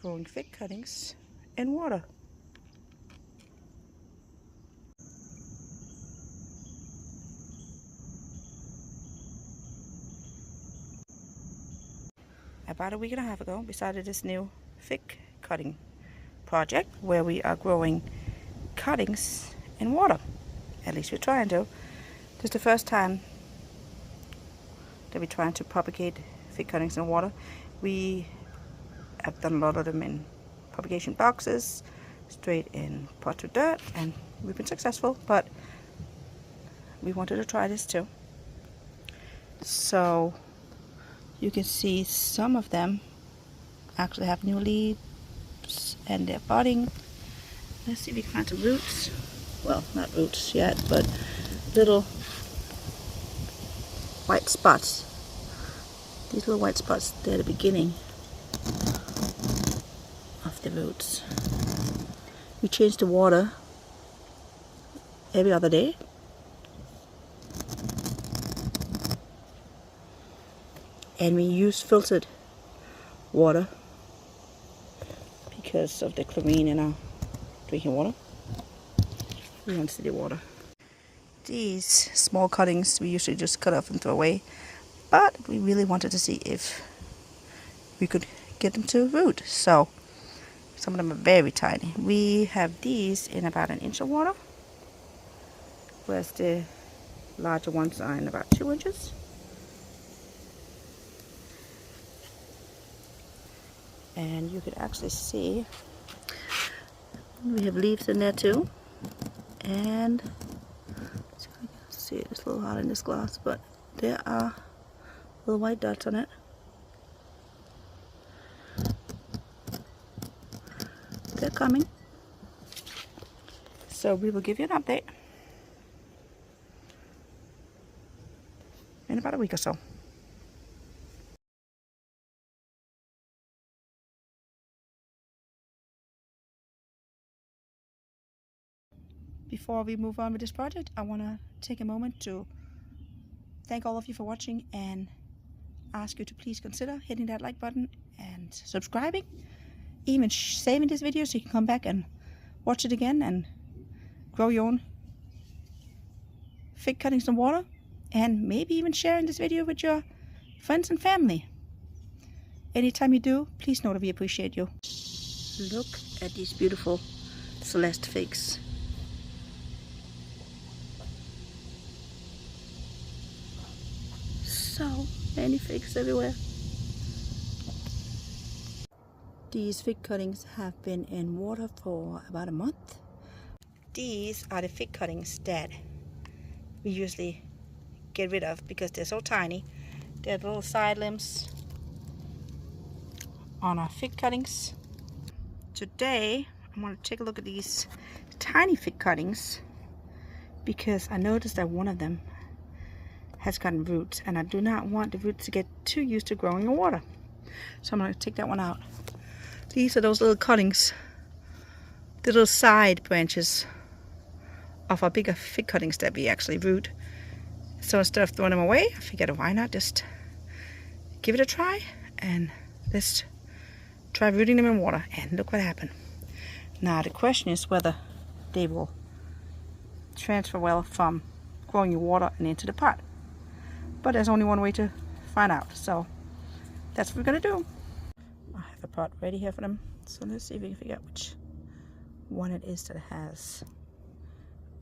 growing fig cuttings in water. About a week and a half ago, we started this new fig cutting project where we are growing cuttings in water. At least we're trying to. This is the first time that we're trying to propagate fig cuttings in water. We have done a lot of them in propagation boxes, straight in pots with dirt, and we've been successful, but we wanted to try this too. So you can see some of them actually have new leaves and they're budding. Let's see if we can find some roots. Well, not roots yet, but little white spots. These little white spots, they're the beginning of the roots. We change the water every other day. And we use filtered water because of the chlorine in our drinking water. We want city water. These small cuttings we usually just cut off and throw away, but we really wanted to see if we could get them to root. So some of them are very tiny. We have these in about 1 inch of water, whereas the larger ones are in about 2 inches. And you can actually see we have leaves in there too. And see, it's a little hot in this glass, but there are little white dots on it. They're coming. So we will give you an update in about a week or so. Before we move on with this project, I want to take a moment to thank all of you for watching and ask you to please consider hitting that like button and subscribing, even saving this video so you can come back and watch it again and grow your own fig cuttings in water, and maybe even sharing this video with your friends and family. Anytime you do, please know that we appreciate you. Look at these beautiful Celeste figs. So many figs everywhere. These fig cuttings have been in water for about a month. These are the fig cuttings that we usually get rid of because they're so tiny. They're little side limbs on our fig cuttings. Today I'm going to take a look at these tiny fig cuttings because I noticed that one of them has gotten roots, and I do not want the roots to get too used to growing in water. So I'm going to take that one out. These are those little cuttings, the little side branches of our bigger fig cuttings that we actually root. So instead of throwing them away, I figured why not just give it a try and let's try rooting them in water, and look what happened. Now the question is whether they will transfer well from growing in water and into the pot. But there's only one way to find out, so that's what we're gonna do. I have a pot ready here for them, so let's see if we can figure out which one it is that has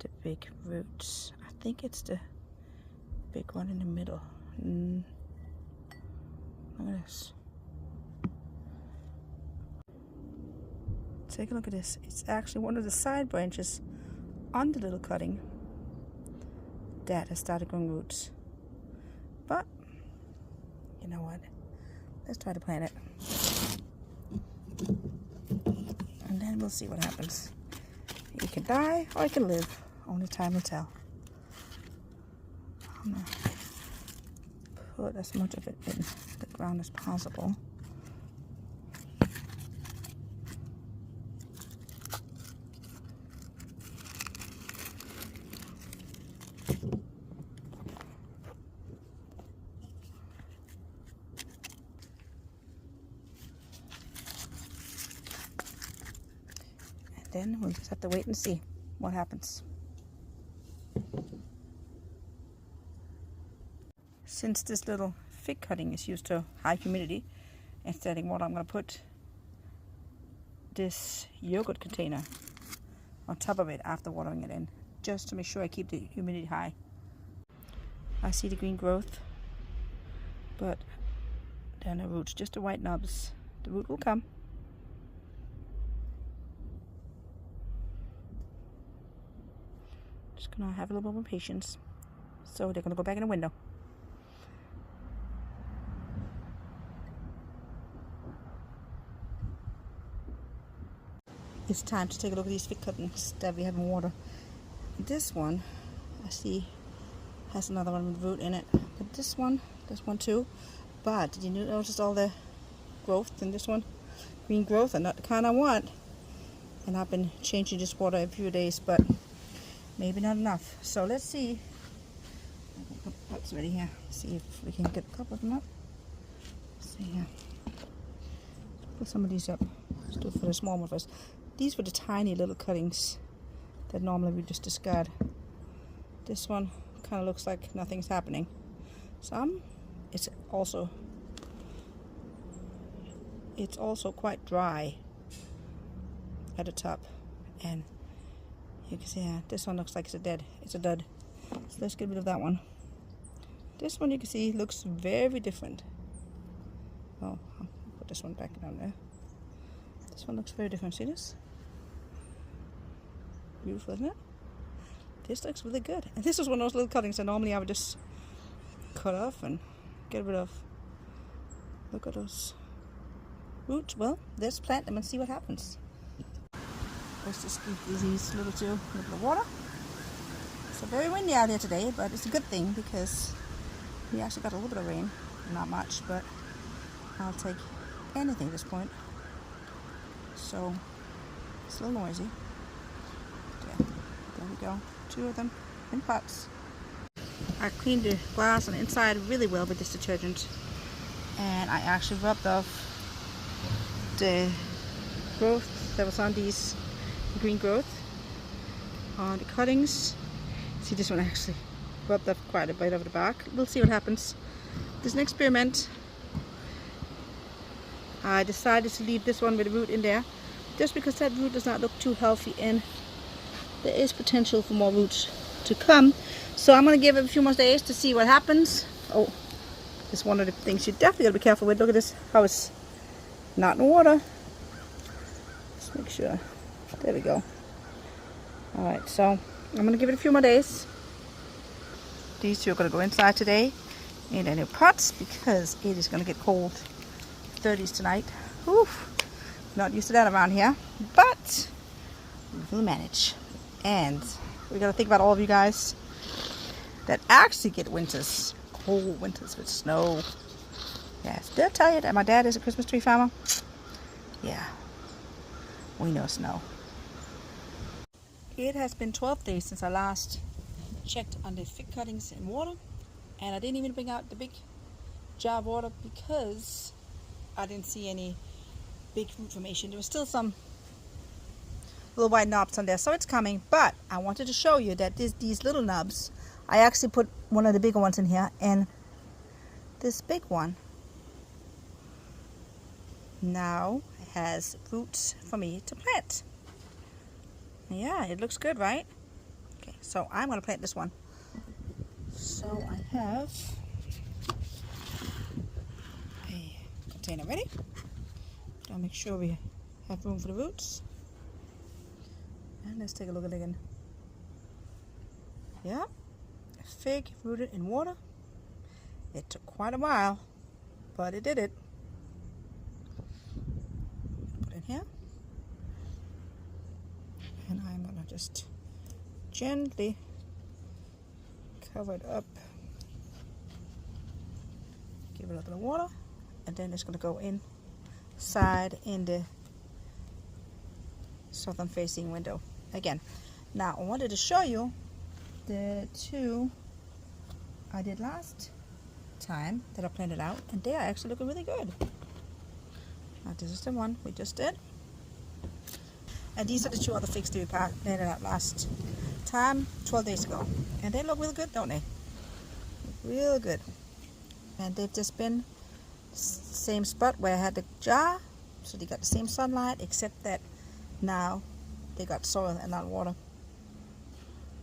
the big roots. I think it's the big one in the middle. Look at this. Take a look at this. It's actually one of the side branches on the little cutting that has started growing roots. But you know what? Let's try to plant it, and then we'll see what happens. It can die or it can live. Only time will tell. I'm gonna put as much of it in the ground as possible. then we'll just have to wait and see what happens. Since this little fig cutting is used to high humidity, instead of water, I'm going to put this yogurt container on top of it after watering it in, just to make sure I keep the humidity high. I see the green growth, but there are no roots, just the white knobs. The root will come. Just gonna have a little bit more patience. So they're gonna go back in the window. It's time to take a look at these fig cuttings that we have in water. This one, I see, has another one with root in it. But this one, there's one too. But did you notice all the growth in this one? Green growth, and not the kind I want. And I've been changing this water every few days, but maybe not enough. So let's see. I'll put pots ready here. See if we can get a couple of them up. Let's see here. Put some of these up. Let's do it for the small one first. These were the tiny little cuttings that normally we just discard. This one kind of looks like nothing's happening. Some, it's also quite dry at the top, and you can see this one looks like it's a dud. So let's get rid of that one. This one you can see looks very different. Oh, I'll put this one back down there. This one looks very different. See this? Beautiful, isn't it? This looks really good. And this is one of those little cuttings that normally I would just cut off and get rid of. Look at those roots. Well, let's plant them and see what happens. Let's just give these little two a little bit of water. It's very windy out here today, but it's a good thing because we actually got a little bit of rain. Not much, but I'll take anything at this point. So it's a little noisy. There we go. Two of them in pots. I cleaned the glass on the inside really well with this detergent, and I actually rubbed off the growth that was on these green growth on the cuttings. See, this one actually rubbed off quite a bit of the bark. We'll see what happens. This is an experiment. I decided to leave this one with the root in there just because that root does not look too healthy, and there is potential for more roots to come. So I'm going to give it a few more days to see what happens. Oh, it's one of the things you definitely got to be careful with. Look at this, how it's not in water. Let's make sure. There we go. Alright, so I'm going to give it a few more days. These two are going to go inside today in their new pots because it is going to get cold. 30s tonight. Whew. Not used to that around here, but we'll manage. And we got to think about all of you guys that actually get winters, cold winters with snow. Yes, did I tell you that my dad is a Christmas tree farmer? Yeah, we know snow. It has been 12 days since I last checked on the fig cuttings in water, and I didn't even bring out the big jar of water because I didn't see any big root formation. There was still some little white knobs on there, so it's coming. But I wanted to show you that these little knobs, I actually put one of the bigger ones in here, and this big one now has roots for me to plant. Yeah, it looks good, right? Okay, so I'm going to plant this one. So I have a container ready. I'll make sure we have room for the roots. And let's take a look at it again. Yeah, a fig rooted in water. It took quite a while, but it did it. Put it in here. And I'm going to just gently cover it up. Give it a little bit of water. And then it's going to go inside in the southern facing window again. Now I wanted to show you the two I did last time that I planted out, and they are actually looking really good. Now this is the one we just did. And these are the 2 other figs that we planted out last time, 12 days ago. And they look real good, don't they? Real good. And they've just been same spot where I had the jar, so they got the same sunlight, except that now they got soil and not water.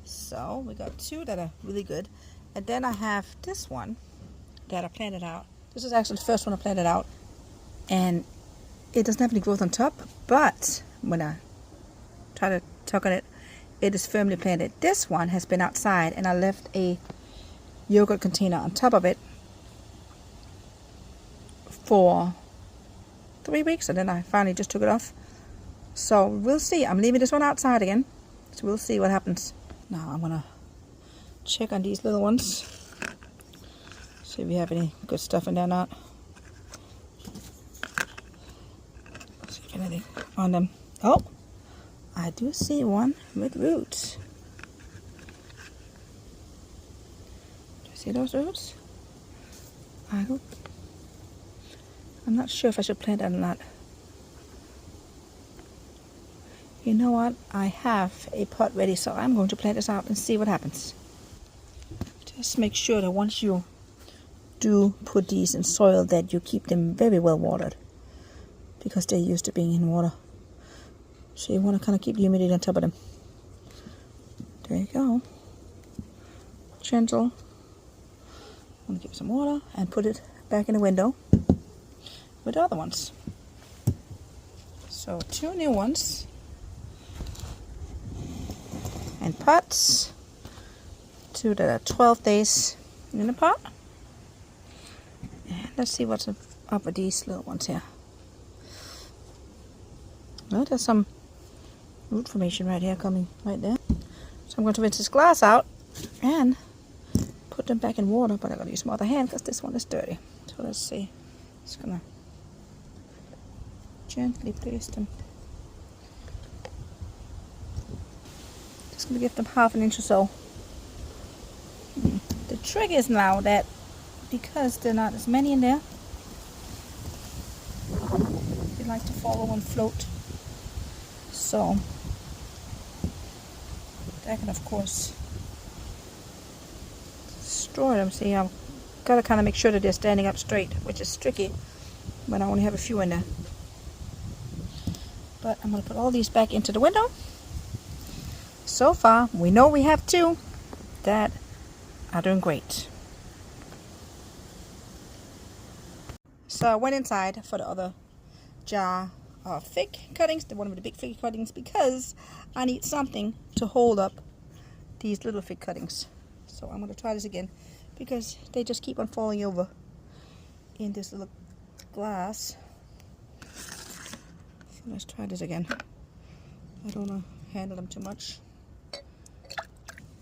So we got 2 that are really good, and then I have this one that I planted out. This is actually the first one I planted out, and it doesn't have any growth on top, but when I try to tug on it, it is firmly planted. This one has been outside, and I left a yogurt container on top of it for 3 weeks, and then I finally just took it off. So we'll see. I'm leaving this one outside again, so we'll see what happens. Now I'm gonna check on these little ones, see if we have any good stuff in there or not. See if anything on them. Oh, I do see one with roots. Do you see those roots? I'm not sure if I should plant that or not. You know what? I have a pot ready, so I'm going to plant this out and see what happens. Just make sure that once you do put these in soil that you keep them very well watered, because they're used to being in water. So you want to kind of keep the humidity on top of them. There you go. Gentle. I'm going to give it some water and put it back in the window with the other ones. So 2 new ones. And pots. 2 that are 12 days in the pot. And let's see what's up with these little ones here. Well, there's some root formation right here coming right there. So I'm going to rinse this glass out and put them back in water, but I'm going to use my other hand because this one is dirty. So let's see. Just going to gently place them. Just going to give them half an inch or so. The trick is now that because there are not as many in there, they like to fall over and float. So that can of course destroy them. See, I've got to kind of make sure that they're standing up straight, which is tricky when I only have a few in there. But I'm going to put all these back into the window. So far, we know we have 2 that are doing great. So I went inside for the other jar of fig cuttings, one of the big fig cuttings, because I need something to hold up these little fig cuttings. So I'm going to try this again because they just keep on falling over in this little glass. So let's try this again. I don't want to handle them too much.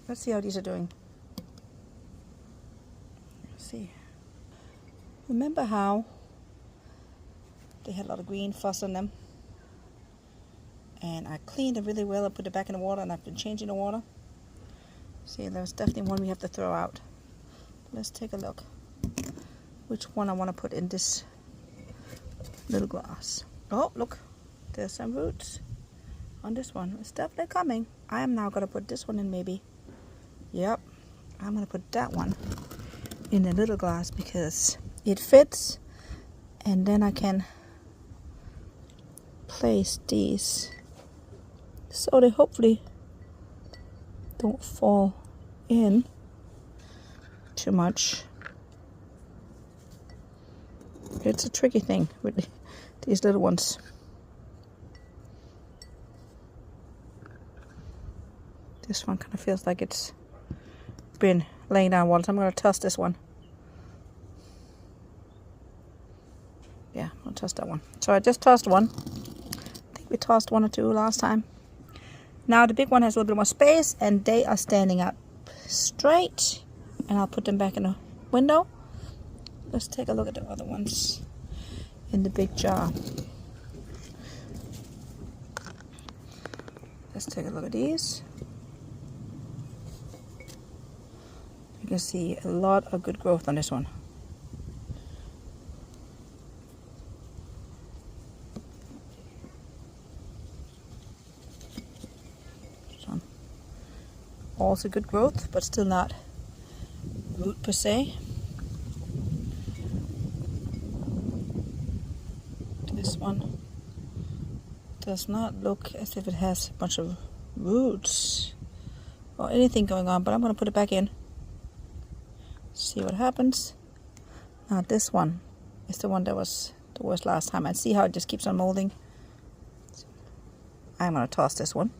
Let's see how these are doing. Let's see. Remember how they had a lot of green fuss on them? And I cleaned them really well and put it back in the water, and I've been changing the water. See, there's definitely one we have to throw out. Let's take a look. Which one I want to put in this little glass. Oh, look. There's some roots on this one. It's definitely coming. I am now going to put this one in maybe. Yep. I'm going to put that one in the little glass because it fits. And then I can place these so they hopefully don't fall in too much. It's a tricky thing with these little ones. This one kind of feels like it's been laying down water, so I'm going to toss this one. Yeah, I'll toss that one. So I just tossed one. I think we tossed 1 or 2 last time. Now the big one has a little bit more space and they are standing up straight. And I'll put them back in the window. Let's take a look at the other ones in the big jar. Let's take a look at these. You can see a lot of good growth on this one. Also good growth, but still not root per se. This one does not look as if it has a bunch of roots or anything going on, but I'm going to put it back in. See what happens. Now this one is the one that was the worst last time. And see how it just keeps on molding. I'm going to toss this one.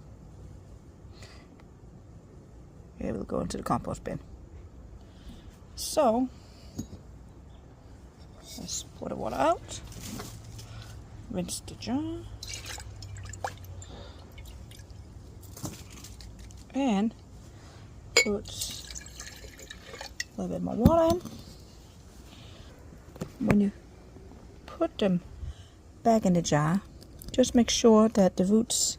It will go into the compost bin. So let's pour the water out. Rinse the jar. And put a little bit more water in. When you put them back in the jar, just make sure that the roots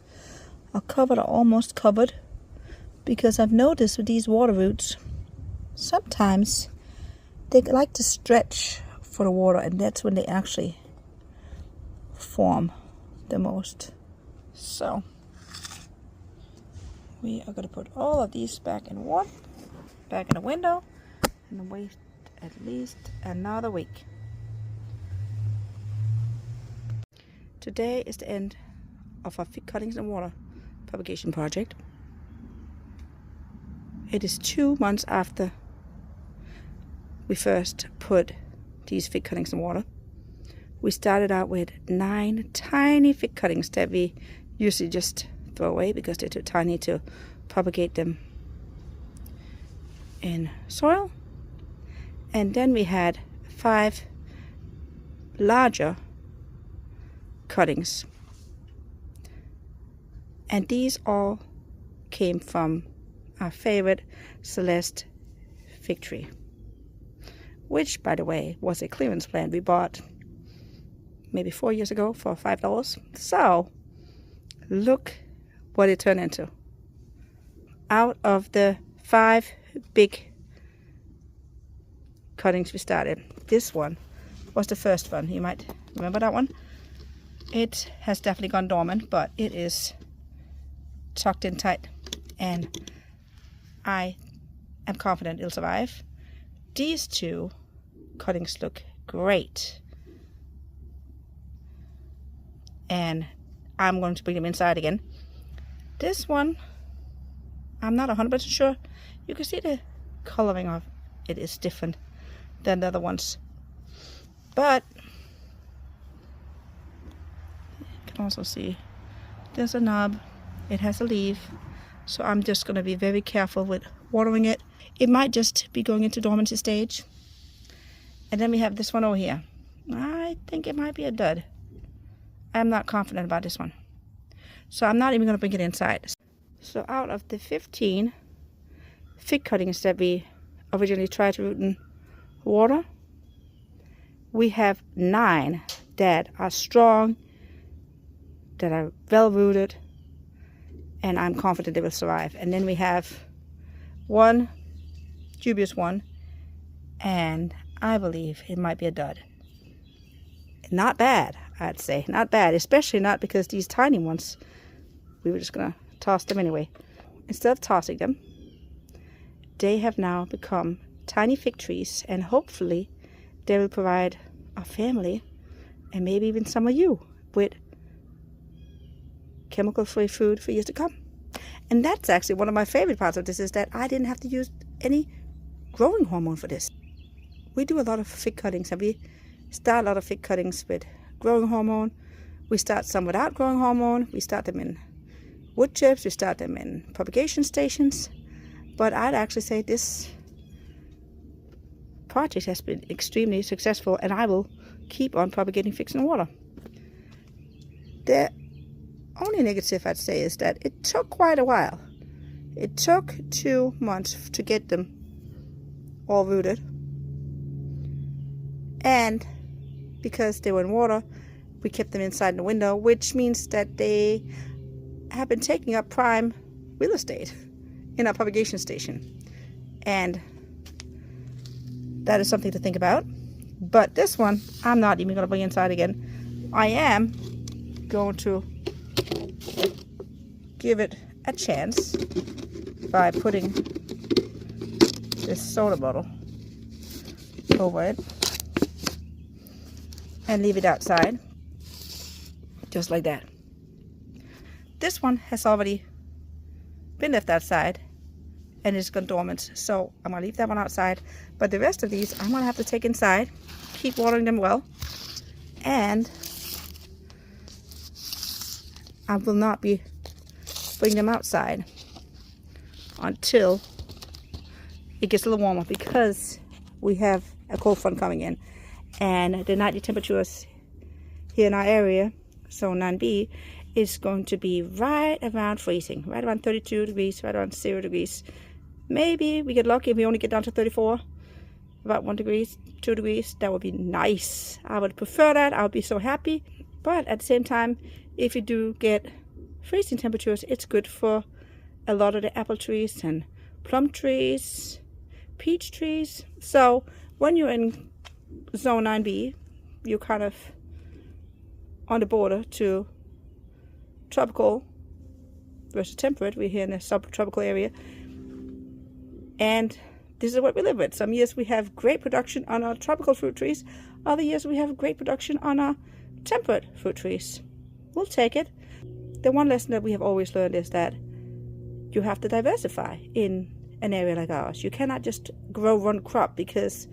are covered or almost covered, because I've noticed with these water roots, sometimes they like to stretch for the water, and that's when they actually form the most. So we are going to put all of these back in water, back in the window, and wait at least another week. Today is the end of our fig cuttings and water propagation project. It is 2 months after we first put these fig cuttings in water. We started out with 9 tiny fig cuttings that we usually just throw away because they're too tiny to propagate them in soil. And then we had 5 larger cuttings. And these all came from our favorite Celeste fig tree, which, by the way, was a clearance plant we bought maybe 4 years ago for $5. So look what it turned into. Out of the 5 big cuttings we started, this one was the first one. You might remember that one. It has definitely gone dormant, but it is tucked in tight, and I am confident it'll survive. These 2 cuttings look great, and I'm going to bring them inside again. This one, I'm not 100% sure. You can see the coloring of it is different than the other ones, but you can also see there's a knob. It has a leaf, so I'm just going to be very careful with watering it. It might just be going into dormancy stage. And then we have this one over here. I think it might be a dud. I'm not confident about this one, so I'm not even going to bring it inside. So out of the 15 fig cuttings that we originally tried to root in water, we have 9 that are strong, that are well rooted, and I'm confident they will survive. And then we have 1 dubious one, and I believe it might be a dud. Not bad, I'd say. Not bad, especially not because these tiny ones, we were just going to toss them anyway. Instead of tossing them, they have now become tiny fig trees, and hopefully they will provide our family, and maybe even some of you, with chemical-free food for years to come. And that's actually one of my favorite parts of this, is that I didn't have to use any growing hormone for this. We do a lot of fig cuttings, and we start a lot of fig cuttings with growing hormone. We start some without growing hormone. We start them in wood chips. We start them in propagation stations. But I'd actually say this project has been extremely successful, and I will keep on propagating figs in water. The only negative I'd say is that it took quite a while. It took 2 months to get them all rooted, and because they were in water, we kept them inside the window, which means that they have been taking up prime real estate in our propagation station, and that is something to think about. But this one, I'm not even going to bring inside again. I am going to give it a chance by putting this soda bottle over it and leave it outside, just like that. This one has already been left outside and it's gone dormant, so I'm gonna leave that one outside. But the rest of these I'm gonna have to take inside, keep watering them well, and I will not be bringing them outside until it gets a little warmer, because we have a cold front coming in, and the nightly temperatures here in our area, zone 9B, is going to be right around freezing, right around 32 degrees, right around 0 degrees. Maybe we get lucky if we only get down to 34, about 1 degree, 2 degrees. That would be nice. I would prefer that. I would be so happy. But at the same time, if you do get freezing temperatures, it's good for a lot of the apple trees and plum trees, peach trees. So when you're in zone 9B, you're kind of on the border to tropical versus temperate. We're here in a subtropical area, and this is what we live with. Some years we have great production on our tropical fruit trees, other years we have great production on our temperate fruit trees. We'll take it. The one lesson that we have always learned is that you have to diversify in an area like ours. You cannot just grow one crop, because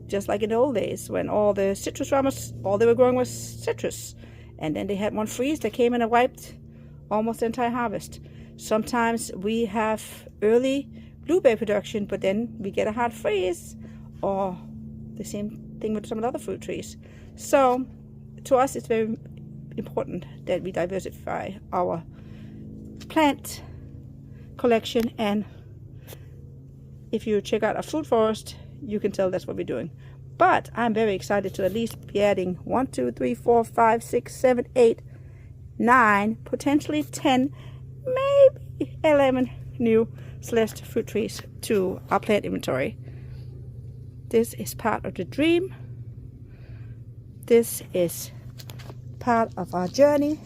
just like in the old days when all the citrus farmers, all they were growing was citrus, and then they had one freeze that came in and wiped almost the entire harvest. Sometimes we have early blueberry production, but then we get a hard freeze, or the same thing with some of the other fruit trees. So to us it's very important that we diversify our plant collection, and if you check out our fruit forest, you can tell that's what we're doing. But I'm very excited to at least be adding 1, 2, 3, 4, 5, 6, 7, 8, 9, potentially 10, maybe 11 new celeste fruit trees to our plant inventory. This is part of the dream. This is part of our journey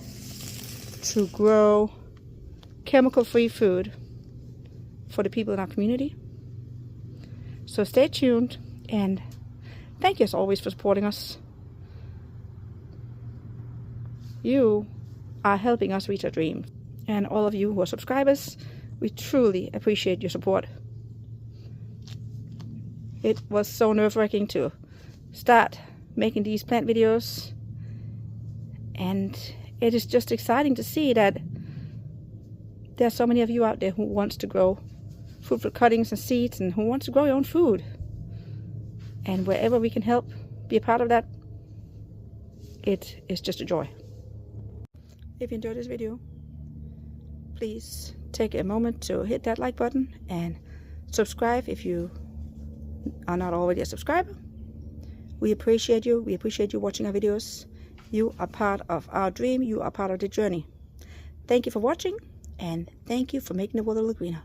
to grow chemical-free food for the people in our community. So stay tuned, and thank you as always for supporting us. You are helping us reach our dreams, and all of you who are subscribers, we truly appreciate your support. It was so nerve-wracking to start making these plant videos, and it is just exciting to see that there are so many of you out there who wants to grow fruit for cuttings and seeds, and who wants to grow your own food. And wherever we can help be a part of that, it is just a joy. If you enjoyed this video, please take a moment to hit that like button and subscribe if you are not already a subscriber. We appreciate you. We appreciate you watching our videos. You are part of our dream. You are part of the journey. Thank you for watching, and thank you for making the world a little greener.